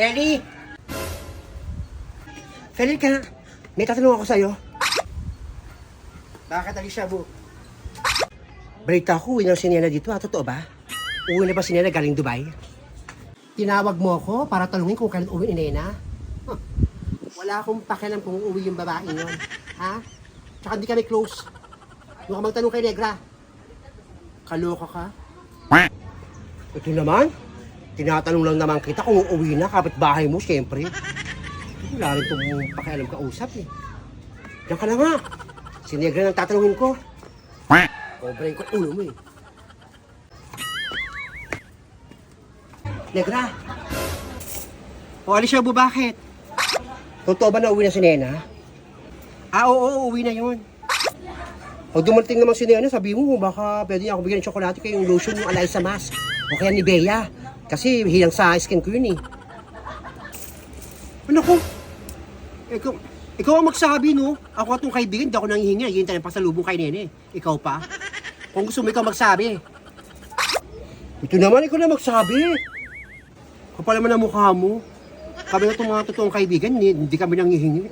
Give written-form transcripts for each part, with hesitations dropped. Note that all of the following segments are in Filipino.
Feli! Feli ka, may tatanong ako sa'yo. Bakit Alicia mo? Balita ko, uwi na si Nena dito, totoo ba? Uwi na ba si Nena galing Dubai? Tinawag mo ako para tanungin kung kailan uwi ni Nena? Huh. Wala akong pakialam kung uwi yung babae yun. Ha? Tsaka hindi kami close. Huwag ka magtanong kay Negra. Kaloka ka? Ito naman, tinatanong lang naman kita kung uuwi na, kapitbahay mo, siyempre. Wala rin itong pakialam kausap eh. Diyan ka na nga. Si Negra nang tatanungin ko. Kobrahin ko ulo mo eh. Negra. O Alicia, bakit? Totoo ba na uwi na si Nena? Oo, uwi na yun. O dumating naman si Nena, sabi mo, baka pwede ako bigyan ng tsokolate kay yung lotion yung Alyssa Mask. O kaya ni Bea. Kasi hilang sa skin ko yun eh. Ano ko? Ikaw ang magsabi, no? Ako atong kaibigan, hindi ako nanghihingi. Hihintay ng pasalubong kay Nene. Ikaw pa? Kung gusto mo, ikaw magsabi. Ito naman, ikaw na magsabi. Kapal naman ang mukha mo. Kami na itong mga totoong kaibigan, hindi kami nanghihingi.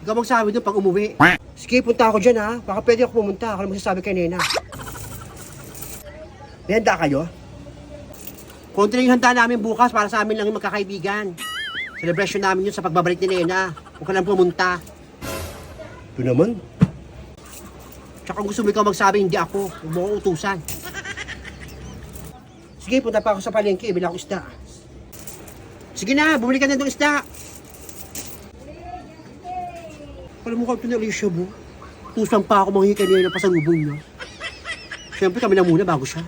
Ikaw magsabi doon pag umuwi. Sige, punta ako dyan ha. Baka pwede ako pumunta. Ako na magsasabi kay Nena. May handa kayo? Konti lang yung handa namin bukas para sa amin lang yung magkakaibigan. Celebration namin yun sa pagbabalik ni Nena. Huwag ka lang pumunta. Ito naman. Tsaka kung gusto mo ikaw magsabi, hindi ako. Huwag mo akong utusan. Sige, punta pa ako sa palengke. Bila ako isda. Sige na, bumili ka na ng isda. Alam mo ka ito na Alicia mo. Tusan pa ako manghihingi kanina ng pasalubong niya. Siyempre kami na muna bago siya.